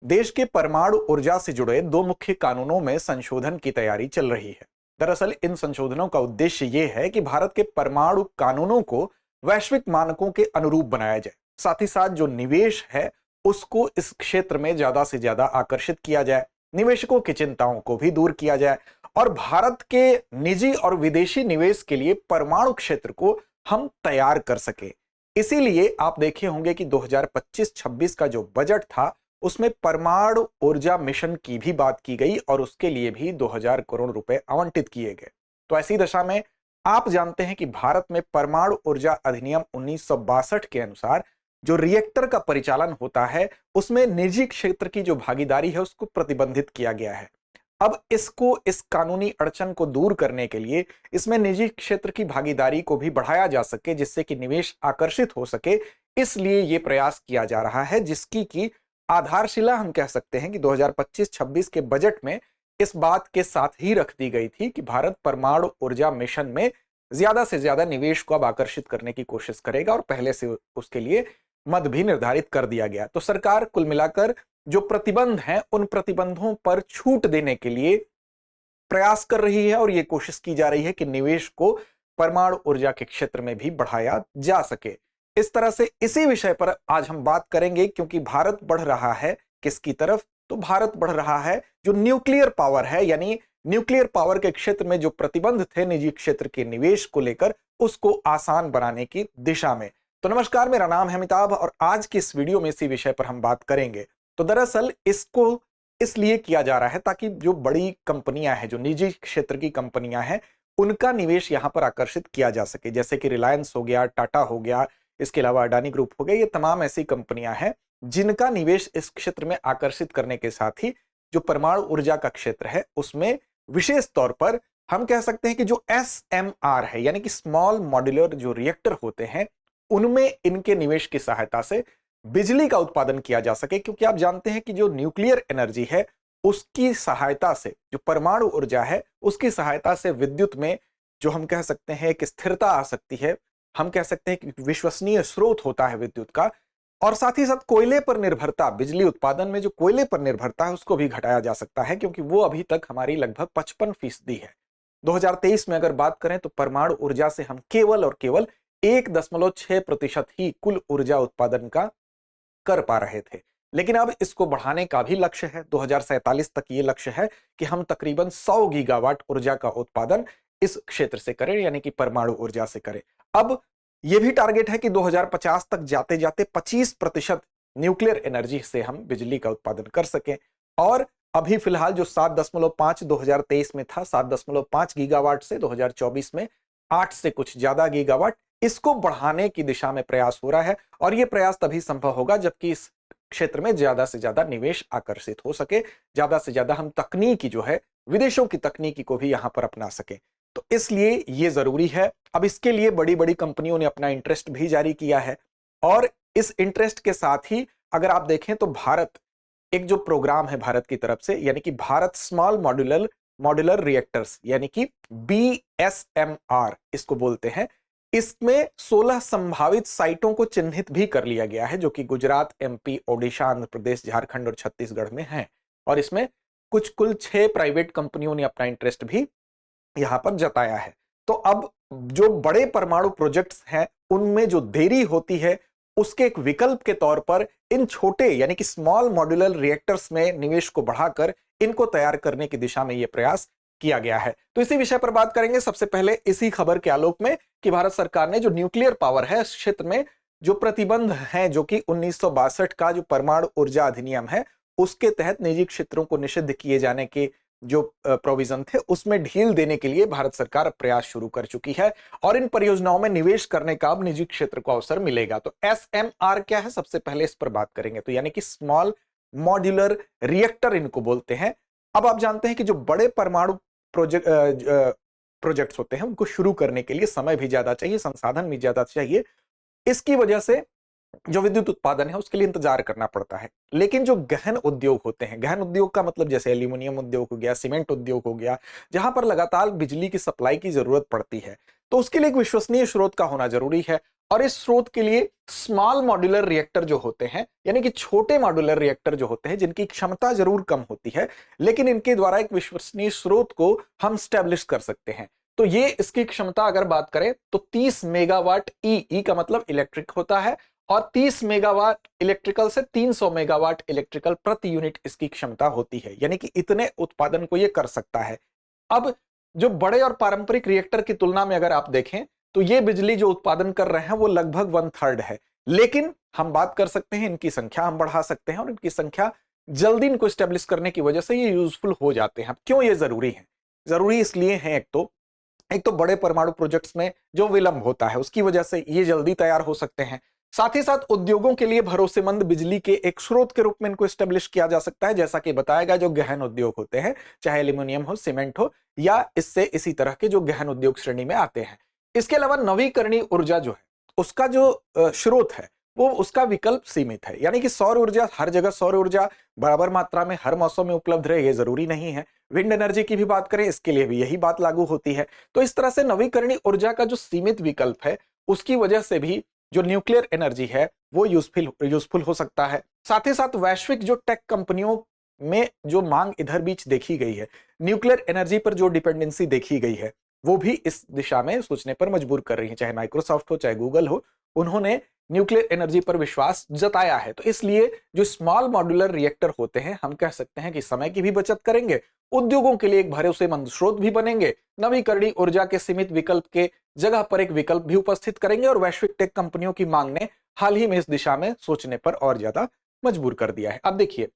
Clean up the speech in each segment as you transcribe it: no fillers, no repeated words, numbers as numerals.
देश के परमाणु ऊर्जा से जुड़े दो मुख्य कानूनों में संशोधन की तैयारी चल रही है। दरअसल इन संशोधनों का उद्देश्य ये है कि भारत के परमाणु कानूनों को वैश्विक मानकों के अनुरूप बनाया जाए। साथ ही साथ जो निवेश है उसको इस क्षेत्र में ज्यादा से ज्यादा आकर्षित किया जाए, निवेशकों की चिंताओं को भी दूर किया जाए और भारत के निजी और विदेशी निवेश के लिए परमाणु क्षेत्र को हम तैयार कर सके। इसीलिए आप देखे होंगे कि 2025-26 का जो बजट था उसमें परमाणु ऊर्जा मिशन की भी बात की गई और उसके लिए भी 2000 करोड़ रुपए आवंटित किए गए। तो ऐसी दशा में आप जानते हैं कि भारत में परमाणु ऊर्जा अधिनियम 1962 के अनुसार जो रिएक्टर का परिचालन होता है उसमें निजी क्षेत्र की जो भागीदारी है उसको प्रतिबंधित किया गया है। अब इस कानूनी अड़चन को दूर करने के लिए इसमें निजी क्षेत्र की भागीदारी को भी बढ़ाया जा सके, जिससे कि निवेश आकर्षित हो सके। इसलिए यह प्रयास किया जा रहा है, जिसकी की आधारशिला हम कह सकते हैं कि 2025-26 के बजट में इस बात के साथ ही रख दी गई थी कि भारत परमाणु ऊर्जा मिशन में ज्यादा से ज्यादा निवेश को अब आकर्षित करने की कोशिश करेगा और पहले से उसके लिए मद भी निर्धारित कर दिया गया। तो सरकार कुल मिलाकर जो प्रतिबंध हैं उन प्रतिबंधों पर छूट देने के लिए प्रयास कर रही है और यह कोशिश की जा रही है कि निवेश को परमाणु ऊर्जा के क्षेत्र में भी बढ़ाया जा सके। इस तरह से इसी विषय पर आज हम बात करेंगे, क्योंकि भारत बढ़ रहा है किसकी तरफ? तो भारत बढ़ रहा है जो न्यूक्लियर पावर है, यानी न्यूक्लियर पावर के क्षेत्र में जो प्रतिबंध थे निजी क्षेत्र के निवेश को लेकर उसको आसान बनाने की दिशा में। तो नमस्कार, मेरा नाम है अमिताभ और आज की इस वीडियो में इसी विषय पर हम बात करेंगे। तो दरअसल इसको इसलिए किया जा रहा है ताकि जो बड़ी कंपनियां हैं, जो निजी क्षेत्र की कंपनियां हैं, उनका निवेश यहां पर आकर्षित किया जा सके। जैसे कि रिलायंस हो गया, टाटा हो गया, इसके अलावा अडानी ग्रुप हो गया, ये तमाम ऐसी कंपनियां हैं जिनका निवेश इस क्षेत्र में आकर्षित करने के साथ ही जो परमाणु ऊर्जा का क्षेत्र है उसमें विशेष तौर पर हम कह सकते हैं कि जो SMR है, यानी कि स्मॉल मॉड्यूलर जो रिएक्टर होते हैं, उनमें इनके निवेश की सहायता से बिजली का उत्पादन किया जा सके। क्योंकि आप जानते हैं कि जो न्यूक्लियर एनर्जी है उसकी सहायता से, जो परमाणु ऊर्जा है उसकी सहायता से विद्युत में जो हम कह सकते हैं एक स्थिरता आ सकती है, हम कह सकते हैं कि विश्वसनीय स्रोत होता है विद्युत का, और साथ ही साथ कोयले पर निर्भरता, बिजली उत्पादन में जो कोयले पर निर्भरता है उसको भी घटाया जा सकता है, क्योंकि वो अभी तक हमारी लगभग 55% है। 2023 में अगर बात करें तो परमाणु ऊर्जा से हम केवल और केवल 1.6% ही कुल ऊर्जा उत्पादन का कर पा रहे थे। लेकिन अब इसको बढ़ाने का भी लक्ष्य है। 2047 तक ये लक्ष्य है कि हम तकरीबन 100 गीगावाट ऊर्जा का उत्पादन इस क्षेत्र से करें, यानी कि परमाणु ऊर्जा से करें। अब यह भी टारगेट है कि 2050 तक जाते जाते 25% न्यूक्लियर एनर्जी से हम बिजली का उत्पादन कर सकें। और अभी फिलहाल जो 7.5 2023 में था, 7.5 गीगावाट से 2024 में 8 से कुछ ज्यादा गीगावाट, इसको बढ़ाने की दिशा में प्रयास हो रहा है। और यह प्रयास तभी संभव होगा जबकि इस क्षेत्र में ज्यादा से ज्यादा निवेश आकर्षित हो सके, ज्यादा से ज्यादा हम तकनीकी जो है विदेशों की तकनीकी को भी यहां पर अपना सके। तो इसलिए यह जरूरी है। अब इसके लिए बड़ी बड़ी कंपनियों ने अपना इंटरेस्ट भी जारी किया है और इस इंटरेस्ट के साथ ही अगर आप देखें तो भारत एक जो प्रोग्राम है भारत की तरफ से, यानी कि भारत स्मॉल मॉड्यूलर रिएक्टर्स, यानी कि BSMR इसको बोलते हैं, इसमें 16 संभावित साइटों को चिन्हित भी कर लिया गया है, जो कि गुजरात, MP, ओडिशा, आंध्र प्रदेश, झारखंड और छत्तीसगढ़ में हैं। और इसमें कुल 6 प्राइवेट कंपनियों ने अपना इंटरेस्ट भी यहां पर जताया है। तो अब जो बड़े परमाणु प्रोजेक्ट्स हैं उनमें जो देरी होती है उसके एक विकल्प के तौर पर इन छोटे यानी कि स्मॉल मॉड्यूलर रिएक्टर्स में निवेश को बढ़ाकर इनको तैयार करने की दिशा में यह प्रयास किया गया है। तो इसी विषय पर बात करेंगे सबसे पहले इसी खबर के आलोक में कि भारत सरकार ने जो न्यूक्लियर पावर है इस क्षेत्र में जो प्रतिबंध हैं, जो कि 1962 का जो परमाणु ऊर्जा अधिनियम है उसके तहत निजी क्षेत्रों को निषिद्ध किए जाने के जो प्रोविजन थे उसमें ढील देने के लिए भारत सरकार प्रयास शुरू कर चुकी है और इन परियोजनाओं में निवेश करने का अब निजी क्षेत्र को अवसर मिलेगा। तो SMR क्या है, सबसे पहले इस पर बात करेंगे। तो यानी कि स्मॉल मॉड्यूलर रिएक्टर इनको बोलते हैं। अब आप जानते हैं कि जो बड़े परमाणु प्रोजेक्ट्स होते हैं उनको शुरू करने के लिए समय भी ज्यादा चाहिए, संसाधन भी ज्यादा चाहिए। इसकी वजह से जो विद्युत उत्पादन है उसके लिए इंतजार करना पड़ता है। लेकिन जो गहन उद्योग होते हैं, गहन उद्योग का मतलब जैसे एल्यूमिनियम उद्योग हो गया, सीमेंट उद्योग हो गया, जहां पर लगातार बिजली की सप्लाई की जरूरत पड़ती है, तो उसके लिए एक विश्वसनीय स्रोत का होना जरूरी है। और इस स्रोत के लिए स्मॉल मॉड्यूलर रिएक्टर जो होते हैं, यानी कि छोटे मॉड्यूलर रिएक्टर जो होते हैं, जिनकी क्षमता जरूर कम होती है, लेकिन इनके द्वारा एक विश्वसनीय स्रोत को हम स्टैब्लिश कर सकते हैं। तो ये इसकी क्षमता अगर बात करें तो 30 मेगावाट ई का मतलब इलेक्ट्रिक होता है, और 30 मेगावाट इलेक्ट्रिकल से 300 मेगावाट इलेक्ट्रिकल प्रति यूनिट इसकी क्षमता होती है, यानी कि इतने उत्पादन को ये कर सकता है। अब जो बड़े और पारंपरिक रिएक्टर की तुलना में अगर आप देखें तो ये बिजली जो उत्पादन कर रहे हैं वो लगभग 1/3 है। लेकिन हम बात कर सकते हैं, इनकी संख्या हम बढ़ा सकते हैं, और इनकी संख्या जल्दी इनको स्टेब्लिश करने की वजह से ये यूजफुल हो जाते हैं। अब क्यों ये जरूरी है? जरूरी इसलिए है, एक तो बड़े परमाणु प्रोजेक्ट्स में जो विलंब होता है उसकी वजह से ये जल्दी तैयार हो सकते हैं। साथ ही साथ उद्योगों के लिए भरोसेमंद बिजली के एक स्रोत के रूप में इनको स्टेब्लिश किया जा सकता है, जैसा कि बताया गया, जो गहन उद्योग होते हैं, चाहे एल्यूमिनियम हो, सीमेंट हो, या इससे इसी तरह के जो गहन उद्योग श्रेणी में आते हैं। इसके अलावा नवीकरणीय ऊर्जा जो है उसका जो स्रोत है वो उसका विकल्प सीमित है, यानी कि सौर ऊर्जा हर जगह, सौर ऊर्जा बराबर मात्रा में हर मौसम में उपलब्ध रहे ये जरूरी नहीं है। विंड एनर्जी की भी बात करें, इसके लिए भी यही बात लागू होती है। तो इस तरह से नवीकरणीय ऊर्जा का जो सीमित विकल्प है उसकी वजह से भी जो न्यूक्लियर एनर्जी है वो यूजफुल हो सकता है। साथ ही साथ वैश्विक जो टेक कंपनियों में जो मांग इधर बीच देखी गई है, न्यूक्लियर एनर्जी पर जो डिपेंडेंसी देखी गई है, वो भी इस दिशा में सोचने पर मजबूर कर रही है। चाहे माइक्रोसॉफ्ट हो, चाहे गूगल हो, उन्होंने न्यूक्लियर एनर्जी पर विश्वास जताया है। तो इसलिए जो स्मॉल मॉड्यूलर रिएक्टर होते हैं, हम कह सकते हैं कि समय की भी बचत करेंगे, उद्योगों के लिए एक भरोसेमंद स्रोत भी बनेंगे, नवीकरणीय ऊर्जा के सीमित विकल्प के जगह पर एक विकल्प भी उपस्थित करेंगे, और वैश्विक टेक कंपनियों की मांग ने हाल ही में इस दिशा में सोचने पर और ज्यादा मजबूर कर दिया है। अब देखिए,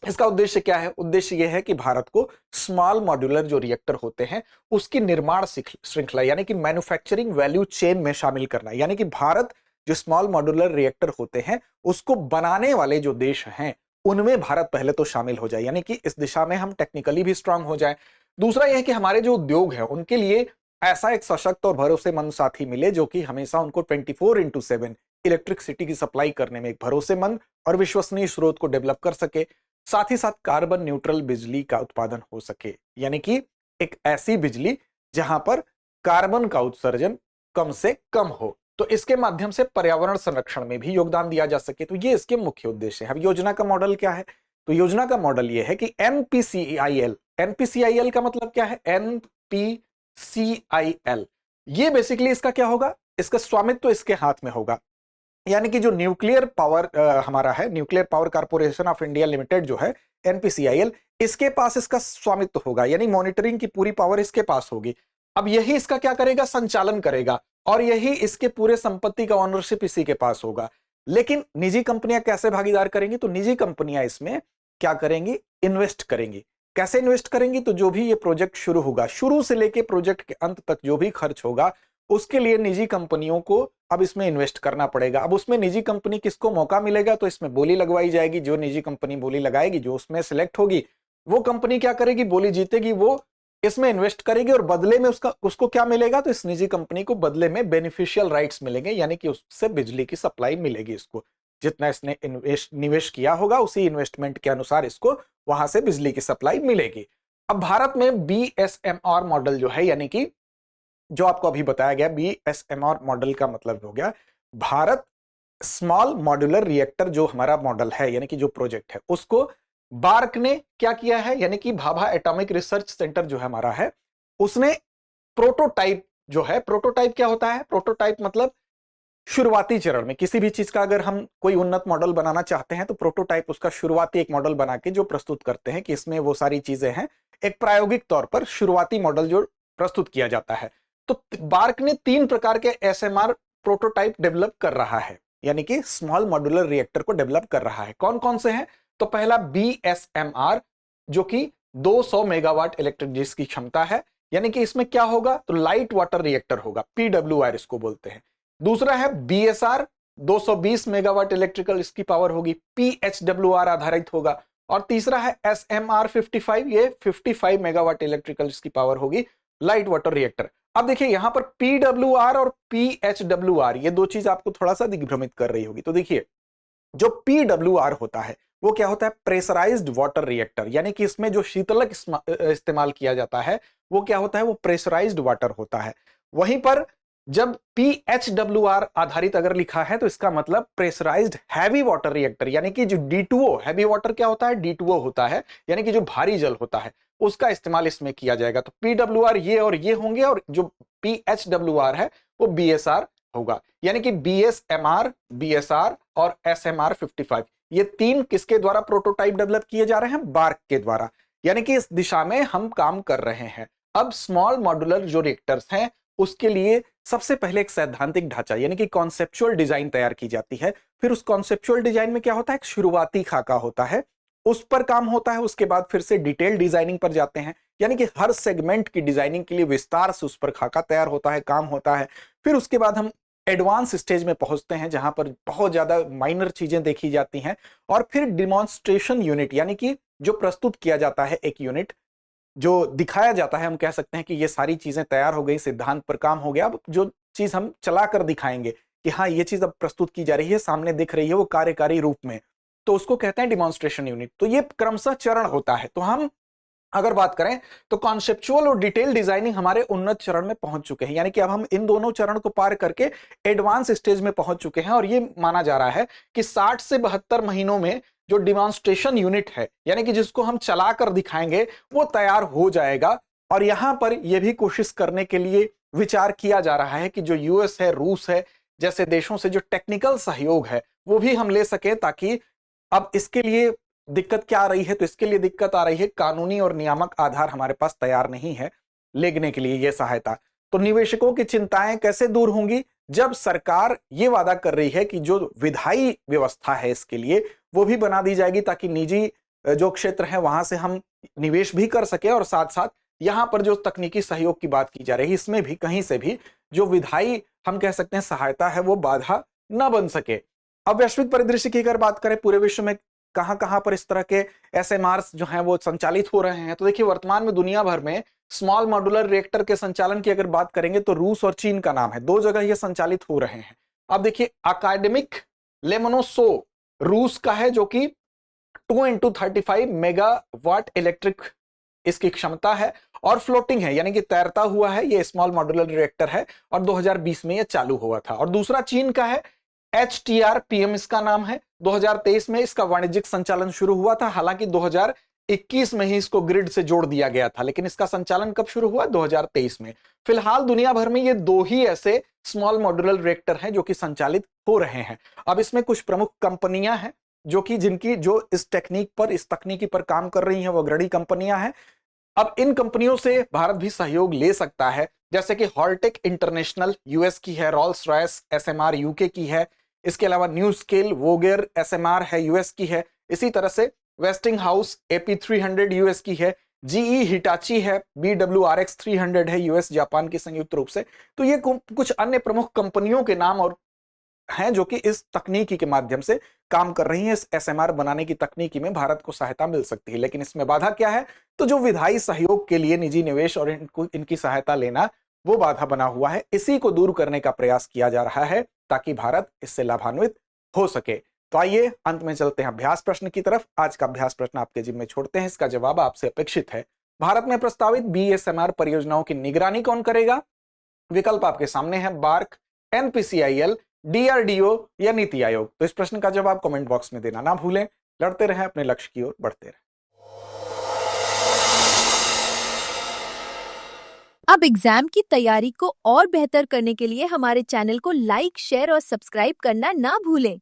इसका उद्देश्य क्या है? उद्देश्य यह है कि भारत को स्मॉल मॉड्यूलर जो रिएक्टर होते हैं उसकी निर्माण श्रृंखला, यानी कि मैन्युफैक्चरिंग वैल्यू चेन में शामिल करना, यानी कि भारत जो स्मॉल मॉड्यूलर रिएक्टर होते हैं उसको बनाने वाले जो देश हैं उनमें भारत पहले तो शामिल हो जाए, यानी कि इस दिशा में हम टेक्निकली भी स्ट्रांग हो जाए। दूसरा यह है कि हमारे जो उद्योग है उनके लिए ऐसा एक सशक्त और भरोसेमंद साथी मिले जो कि हमेशा उनको 24/7 इलेक्ट्रिसिटी की सप्लाई करने में एक भरोसेमंद और विश्वसनीय स्रोत को डेवलप कर सके। साथ ही साथ कार्बन न्यूट्रल बिजली का उत्पादन हो सके, यानी कि एक ऐसी बिजली जहां पर कार्बन का उत्सर्जन कम से कम हो, तो इसके माध्यम से पर्यावरण संरक्षण में भी योगदान दिया जा सके। तो ये इसके मुख्य उद्देश्य है। अब योजना का मॉडल क्या है? तो योजना का मॉडल ये है कि एनपीसीआईएल, एनपीसीआईएल का मतलब क्या है? एनपीसीआईएल, ये बेसिकली इसका क्या होगा? इसका स्वामित्व तो इसके हाथ में होगा, यानी कि जो न्यूक्लियर पावर हमारा है, nuclear power corporation of India limited जो है एनपीसीआईएल, इसके पास इसका स्वामित्व होगा, यानी मॉनिटरिंग की पूरी पावर इसके पास होगी। अब यही इसका क्या करेगा? संचालन करेगा, और यही इसके पूरे संपत्ति का ओनरशिप इसी के पास होगा। लेकिन निजी कंपनियां कैसे भागीदार करेंगी? तो निजी कंपनियां इसमें क्या करेंगी? इन्वेस्ट करेंगी। कैसे इन्वेस्ट करेंगी? तो जो भी ये प्रोजेक्ट शुरू होगा, शुरू से लेके प्रोजेक्ट के अंत तक जो भी खर्च होगा उसके लिए निजी कंपनियों को अब इसमें इन्वेस्ट करना पड़ेगा। अब उसमें निजी कंपनी किसको मौका मिलेगा? तो इसमें बोली लगवाई जाएगी। जो निजी कंपनी बोली लगाएगी, जो उसमें सिलेक्ट होगी, वो कंपनी क्या करेगी? बोली जीतेगी, वो इसमें इन्वेस्ट करेगी, और बदले में उसको क्या मिलेगा? तो इस निजी कंपनी को बदले में बेनिफिशियल राइट्स मिलेंगे, यानी कि उससे बिजली की सप्लाई मिलेगी इसको। जितना इसने निवेश किया होगा उसी इन्वेस्टमेंट के अनुसार इसको वहां से बिजली की सप्लाई मिलेगी। अब भारत में बीएसएमआर मॉडल जो है, यानी कि जो आपको अभी बताया गया, बीएसएमआर मॉडल का मतलब हो गया भारत स्मॉल मॉड्यूलर रिएक्टर जो हमारा मॉडल है, यानी कि जो प्रोजेक्ट है, उसको बार्क ने क्या किया है, यानी कि भाभा एटॉमिक रिसर्च सेंटर जो है हमारा है, उसने प्रोटोटाइप जो है, प्रोटोटाइप क्या होता है? प्रोटोटाइप मतलब शुरुआती चरण में किसी भी चीज का अगर हम कोई उन्नत मॉडल बनाना चाहते हैं तो प्रोटोटाइप उसका शुरुआती एक मॉडल बना के जो प्रस्तुत करते हैं कि इसमें वो सारी चीजें हैं, एक प्रायोगिक तौर पर शुरुआती मॉडल जो प्रस्तुत किया जाता है। तो बार्क ने 3 प्रकार के एसएमआर प्रोटोटाइप डेवलप कर रहा है, यानी कि स्मॉल मॉड्यूलर रिएक्टर को डेवलप कर रहा है। कौन कौन से हैं? तो पहला बीएसएमआर, जो कि 200 मेगावाट इलेक्ट्रिक जिसकी क्षमता है, यानी कि इसमें क्या होगा? तो लाइट वाटर रिएक्टर होगा, पीडब्ल्यूआर इसको बोलते हैं। दूसरा है बीएसआर, 220 मेगावाट इलेक्ट्रिकल इसकी पावर होगी, पीएचडब्ल्यूआर आधारित होगा। और तीसरा है एसएमआर 55, ये 55 मेगावाट इलेक्ट्रिकल इसकी पावर होगी, लाइट वाटर रिएक्टर। अब देखिए यहां पर PWR और PHWR ये दो चीज आपको थोड़ा सा दिग्भ्रमित कर रही होगी। तो देखिए जो PWR होता है वो क्या होता है, प्रेशराइज्ड वाटर रिएक्टर, यानी कि इसमें जो शीतलक इस्तेमाल किया जाता है वो क्या होता है, वो प्रेशराइज्ड वाटर होता है। वहीं पर जब PHWR आधारित अगर लिखा है तो इसका मतलब प्रेशराइज्ड हैवी वाटर रिएक्टर, यानी कि जो D2O, हैवी वाटर क्या होता है, D2O होता है, यानी कि जो भारी जल होता है उसका इस्तेमाल इसमें किया जाएगा। तो PWR ये और ये होंगे, और जो PHWR है वो BSR होगा, यानी कि BSMR, BSR और SMR 55 ये तीन किसके द्वारा प्रोटोटाइप डेवलप किए जा रहे हैं, बार्क के द्वारा, यानी कि इस दिशा में हम काम कर रहे हैं। अब स्मॉल मॉड्यूलर जो रिएक्टर्स हैं उसके लिए सबसे पहले एक सैद्धांतिक ढांचा यानी कि कॉन्सेप्चुअल डिजाइन तैयार की जाती है। फिर उस कॉन्सेप्चुअल डिजाइन में क्या होता है, एक शुरुआती खाका होता है, उस पर काम होता है। उसके बाद फिर से डिटेल डिजाइनिंग पर जाते हैं, यानी कि हर सेगमेंट की डिजाइनिंग के लिए विस्तार से उस पर खाका तैयार होता है, काम होता है। फिर उसके बाद हम एडवांस स्टेज में पहुंचते हैं जहां पर बहुत ज्यादा माइनर चीजें देखी जाती हैं, और फिर डिमॉन्स्ट्रेशन यूनिट यानी कि जो प्रस्तुत किया जाता है, एक यूनिट जो दिखाया जाता है, हम कह सकते हैं कि ये सारी चीजें तैयार हो गई, सिद्धांत पर काम हो गया, अब जो चीज हम चलाकर दिखाएंगे कि हाँ ये चीज अब प्रस्तुत की जा रही है, सामने दिख रही है वो कार्यकारी रूप में, तो उसको कहते हैं डिमॉन्स्ट्रेशन यूनिट। तो ये क्रमशः चरण होता है। तो हम अगर बात करें तो कॉन्सेप्चुअल और डिटेल डिजाइनिंग हमारे उन्नत चरण में पहुंच चुके हैं, यानी कि अब हम इन दोनों चरण को पार करके एडवांस स्टेज में पहुंच चुके हैं, और ये माना जा रहा है कि 60 से 72 महीनों में जो डिमॉन्स्ट्रेशन यूनिट है, यानी कि जिसको हम चलाकर दिखाएंगे, वो तैयार हो जाएगा। और यहां पर यह भी कोशिश करने के लिए विचार किया जा रहा है कि जो यूएस है, रूस है जैसे देशों से जो टेक्निकल सहयोग है वो भी हम ले सकें, ताकि अब इसके लिए दिक्कत क्या आ रही है, तो इसके लिए दिक्कत आ रही है कानूनी और नियामक आधार हमारे पास तैयार नहीं है लेने के लिए यह सहायता। तो निवेशकों की चिंताएं कैसे दूर होंगी, जब सरकार ये वादा कर रही है कि जो विधायी व्यवस्था है इसके लिए वो भी बना दी जाएगी, ताकि निजी जो क्षेत्र है वहां से हम निवेश भी कर सके, और साथ साथ यहां पर जो तकनीकी सहयोग की बात की जा रही है इसमें भी कहीं से भी जो विधायी हम कह सकते हैं सहायता है वो बाधा न बन सके। अब वैश्विक परिदृश्य की अगर बात करें, पूरे विश्व में कहां कहां पर इस तरह के एसएमआरस जो हैं वो संचालित हो रहे हैं, तो देखिए वर्तमान में दुनिया भर में स्मॉल मॉड्यूलर रिएक्टर के संचालन की अगर बात करेंगे तो रूस और चीन का नाम है, दो जगह ये संचालित हो रहे हैं। अब देखिए अकादमिक लेमोनोसो रूस का है, जो कि 2x35 मेगावाट इलेक्ट्रिक इसकी क्षमता है, और फ्लोटिंग है यानी कि तैरता हुआ है, ये स्मॉल मॉड्यूलर रिएक्टर है, और 2020 में ये चालू हुआ था। और दूसरा चीन का है, HTRPM इसका नाम है, 2023 में इसका वाणिज्यिक संचालन शुरू हुआ था, हालांकि 2021 में ही इसको ग्रिड से जोड़ दिया गया था, लेकिन इसका संचालन कब शुरू हुआ, 2023 में। फिलहाल दुनिया भर में ये दो ही ऐसे स्मॉल मॉड्यूलर रिएक्टर हैं जो कि संचालित हो रहे हैं। अब इसमें कुछ प्रमुख कंपनियां हैं जो कि जिनकी जो इस टेक्निक पर, इस तकनीकी पर काम कर रही हैं, वो अग्रणी कंपनियां हैं। अब इन कंपनियों से भारत भी सहयोग ले सकता है, जैसे कि हॉलटेक इंटरनेशनल यूएस की है, रॉल्स रॉयस एसएमआर यूके की है, इसके अलावा न्यू स्केल वोगेर एसएमआर है यूएस की है, इसी तरह से वेस्टिंग हाउस AP300 यूएस की है, जीई हिटाची है, BWRX 300 है यूएस जापान की संयुक्त रूप से। तो ये कुछ अन्य प्रमुख कंपनियों के नाम और हैं जो कि इस तकनीकी के माध्यम से काम कर रही हैं। इस एसएमआर बनाने की तकनीकी में भारत को सहायता मिल सकती है, लेकिन इसमें बाधा क्या है, तो जो विधायी सहयोग के लिए निजी निवेश और इनकी सहायता लेना वो बाधा बना हुआ है, इसी को दूर करने का प्रयास किया जा रहा है ताकि भारत इससे लाभान्वित हो सके। तो आइए अंत में चलते हैं अभ्यास प्रश्न की तरफ। आज का अभ्यास प्रश्न आपके जिम्मे छोड़ते हैं, इसका जवाब आपसे अपेक्षित है। भारत में प्रस्तावित बीएसएमआर परियोजनाओं की निगरानी कौन करेगा? विकल्प आपके सामने है, बार्क, एनपीसीआईएल, डीआरडीओ या नीति आयोग। तो इस प्रश्न का जवाब कमेंट बॉक्स में देना ना भूलें। लड़ते रहें, अपने लक्ष्य की ओर बढ़ते रहें। अब एग्जाम की तैयारी को और बेहतर करने के लिए हमारे चैनल को लाइक, शेयर और सब्सक्राइब करना ना भूलें।